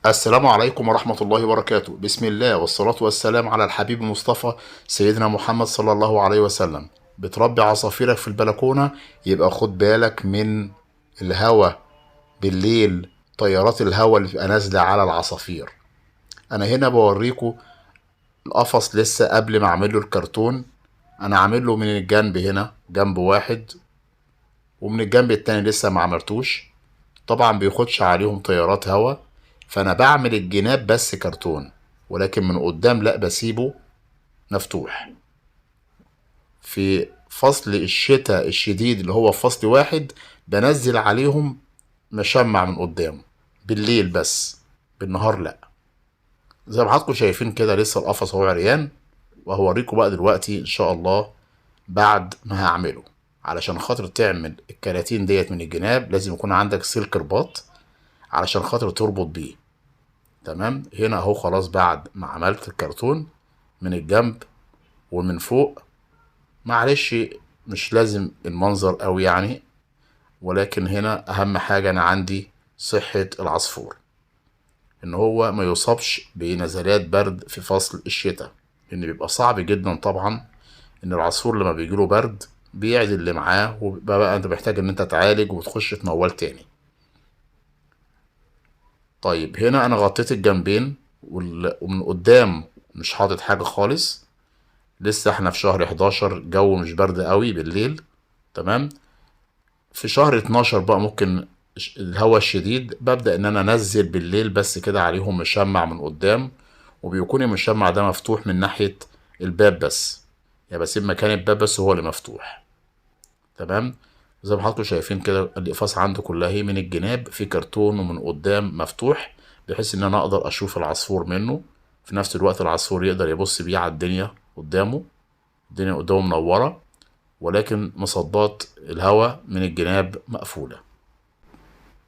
السلام عليكم ورحمة الله وبركاته. بسم الله والصلاة والسلام على الحبيب المصطفى سيدنا محمد صلى الله عليه وسلم. بتربي عصافيرك في البلكونة، يبقى خد بالك من الهوا بالليل، طيارات الهوا اللي بتبقى نازلة على العصافير. أنا هنا بوريكم القفص لسه قبل ما أعمل له الكرتون. أنا عامل له من الجنب هنا جنب واحد، ومن الجنب التاني لسه ما عملتوش. طبعا بيخدش عليهم طيارات هوا، فانا بعمل الجناب بس كرتون، ولكن من قدام لا، بسيبه مفتوح. في فصل الشتاء الشديد اللي هو فصل واحد بنزل عليهم مشمع من قدام بالليل بس، بالنهار لا. زي ما حضراتكم شايفين كده لسه القفص هو عريان، وهوريكم بقى دلوقتي ان شاء الله بعد ما هعمله. علشان خاطر تعمل الكراتين ديت من الجناب لازم يكون عندك سلك رباط علشان خاطر تربط بيه. تمام، هنا اهو خلاص بعد ما عملت الكرتون من الجنب ومن فوق. معلش مش لازم المنظر قوي يعني، ولكن هنا اهم حاجة انا عندي صحة العصفور، ان هو ما يصابش بنزلات برد في فصل الشتاء، لان بيبقى صعب جدا طبعا ان العصفور لما بيجيله برد بيعدي اللي معاه، وبقى بقى انت محتاج ان انت تعالج وتخش في موال تاني. طيب هنا انا غطيت الجنبين ومن قدام مش حاطط حاجة خالص. لسه احنا في شهر 11، جو مش برد قوي بالليل. تمام. في شهر 12 بقى ممكن الهواء الشديد ببدأ ان انا انزل بالليل بس كده عليهم مشمع من قدام، وبيكون المشمع ده مفتوح من ناحية الباب بس، يعني بسيب مكان الباب بس هو اللي مفتوح. تمام. زي ما حضراتكم شايفين كده الاقفاص عنده كلها هي من الجناب في كرتون، ومن قدام مفتوح بحيث ان انا اقدر اشوف العصفور منه. في نفس الوقت العصفور يقدر يبص بيه على الدنيا قدامه، الدنيا قدامه منورة، ولكن مصدات الهواء من الجناب مقفولة.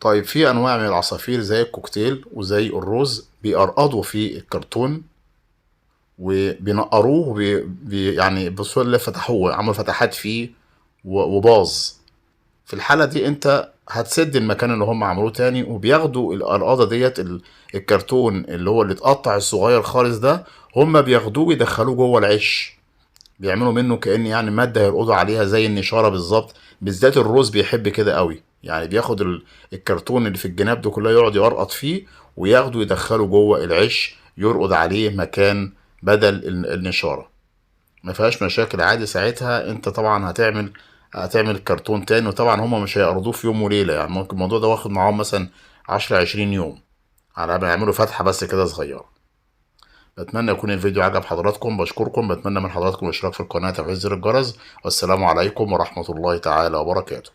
طيب في أنواع من العصافير زي الكوكتيل وزي الروز بيقرقضوا في الكرتون وبينقروه يعني بصوا اللي فتحوه عملوا فتحات فيه وباظ. في الحالة دي انت هتسد المكان اللي هم عملوه تاني، وبياخدوا القرقاضة ديت الكرتون اللي هو اللي اتقطع الصغير خالص ده، هم بياخدوه ويدخلوه جوه العش، بيعملوا منه كأن يعني مادة يرقدوا عليها زي النشارة بالظبط. بالذات الروز بيحب كده قوي، يعني بياخد الكرتون اللي في الجناب ده كله يقعد يقرقط فيه، وياخده يدخله جوه العش يرقد عليه مكان بدل النشارة. ما فيهاش مشاكل عادي. ساعتها انت طبعا هتعمل كرتون تاني، وطبعا هما مش هيقرضوه في يوم وليلة، يعني ممكن الموضوع ده واخد معاهم مثلا 10 20 يوم على ما يعملوا فتحة بس كده صغيرة. بتمنى يكون الفيديو عجب حضراتكم، بشكركم، بتمنى من حضراتكم الاشتراك في القناة وتفعيل زر الجرس. والسلام عليكم ورحمة الله تعالى وبركاته.